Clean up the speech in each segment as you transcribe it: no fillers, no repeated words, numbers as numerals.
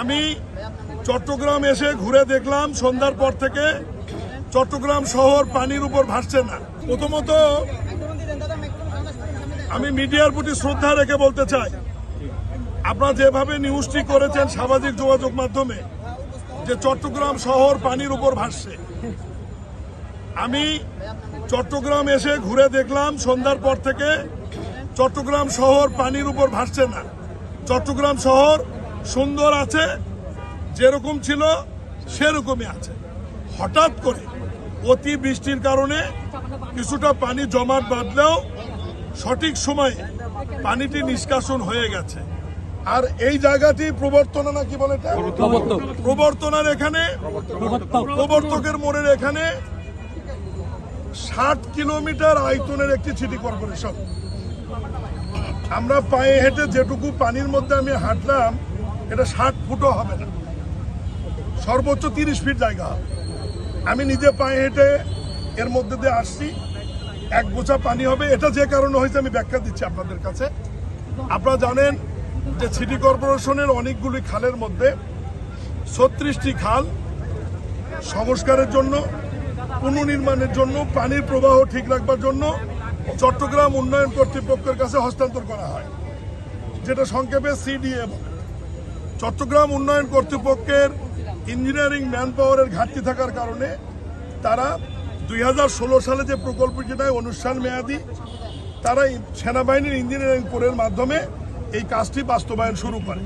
আমি চট্টগ্রাম এসে ঘুরে দেখলাম সন্ধ্যার পর থেকে চট্টগ্রাম শহর পানির উপর ভাসছে না। প্রথমত আমি মিডিয়ার প্রতি শ্রদ্ধা রেখে বলতে চাই, আপনারা যেভাবে নিউজটি করেছেন সামাজিক যোগাযোগ মাধ্যমে যে চট্টগ্রাম শহর পানির উপর ভাসছে, আমি চট্টগ্রাম এসে ঘুরে দেখলাম সন্ধ্যার পর থেকে চট্টগ্রাম শহর পানির উপর ভাসছে না। চট্টগ্রাম শহর সুন্দর আছে, যেরকম ছিল সেরকমই আছে। হঠাৎ করে অতি বৃষ্টির কারণে কিছুটা পানি জমাট বাঁধলেও সঠিক সময়ে পানিটি নিষ্কাশন হয়ে গেছে। আর এই জায়গাটি প্রবর্তনা নাকি বলে প্রবর্তনার এখানে প্রবর্তকের মোড়ের এখানে 60 কিলোমিটার আয়তনের একটি সিটি কর্পোরেশন। আমরা পায়ে হেঁটে যেটুকু পানির মধ্যে আমি হাঁটলাম এটা 60 ফুটও হবে না, সর্বোচ্চ 30 ফিট জায়গা হবে। আমি নিজে পায়ে হেঁটে এর মধ্যে দিয়ে আসছি, এক বোঝা পানি হবে। এটা যে কারণে হয়েছে আমি ব্যাখ্যা দিচ্ছি আপনাদের কাছে। আপনারা জানেন যে সিটি কর্পোরেশনের অনেকগুলি খালের মধ্যে 36টি খাল সংস্কারের জন্য, পুনর্নির্মাণের জন্য, পানির প্রবাহ ঠিক রাখবার জন্য চট্টগ্রাম উন্নয়ন কর্তৃপক্ষের কাছে হস্তান্তর করা হয়, যেটা সংক্ষেপে সিডিএ বলে। চট্টগ্রাম উন্নয়ন কর্তৃপক্ষের ইঞ্জিনিয়ারিং ম্যান পাওয়ারের ঘাটতি থাকার কারণে তারা 2016 সালে যে প্রকল্পটি নেয় অনুষ্ঠান মেয়াদী, তারা সেনাবাহিনীর ইঞ্জিনিয়ারিং কোরের মাধ্যমে এই কাজটি বাস্তবায়ন শুরু করে।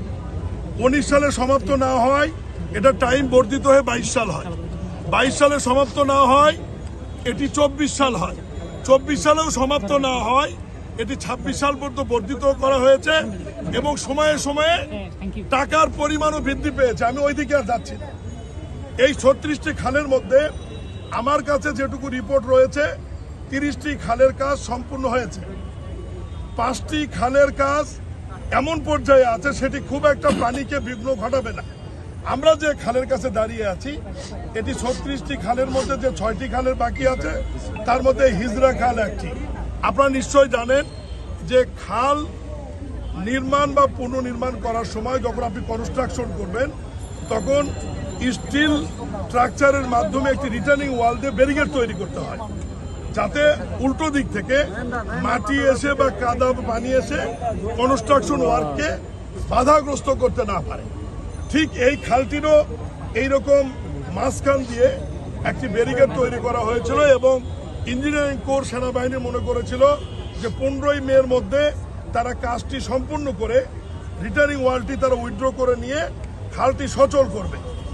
19 সালে সমাপ্ত না হওয়ায় এটা টাইম বর্ধিত হয়ে 22 সাল হয়। 22 সালে সমাপ্ত না হয় এটি 24 সাল হয়। 24 সালেও সমাপ্ত না হয় এটি 26 সাল পর্যন্ত বর্ধিত করা হয়েছে এবং সময়ে সময়ে টাকার পরিমাণও বৃদ্ধি পেয়েছে। আমি ওইদিকে আর যাচ্ছি না। এই 36টি খালের মধ্যে আমার কাছে যেটুকু রিপোর্ট রয়েছে 30টি খালের কাজ সম্পূর্ণ হয়েছে। 5টি খালের কাজ এমন পর্যায়ে আছে সেটি খুব একটা পানিকে বিঘ্ন ঘটাবে না। আমরা যে খালের কাছে দাঁড়িয়ে আছি এটি 36টি খালের মধ্যে যে 6টি খালের বাকি আছে তার মধ্যে হিজরা খাল একটি। আপনারা নিশ্চয় জানেন যে খাল নির্মাণ বা পুনর্নির্মাণ করার সময় যখন আপনি কনস্ট্রাকশন করবেন তখন স্টিল স্ট্রাকচারের মাধ্যমে একটি রিটার্নিং ওয়াল দিয়ে ব্যারিকেড তৈরি করতে হয়, যাতে উল্টো দিক থেকে মাটি এসে বা কাদা পানি এসে কনস্ট্রাকশন ওয়ার্ককে বাধাগ্রস্ত করতে না পারে। ঠিক এই খালটিরও এইরকম মাঝখান দিয়ে একটি ব্যারিকেড তৈরি করা হয়েছিল এবং ইঞ্জিনিয়ারিং কোর সেনাবাহিনী মনে করেছিল যে 15ই মের মধ্যে তারা কাজটি সম্পূর্ণ করে রিটার্নিং ওয়ালটি তারা উইথড্র করে নিয়ে খালটি সচল করবে।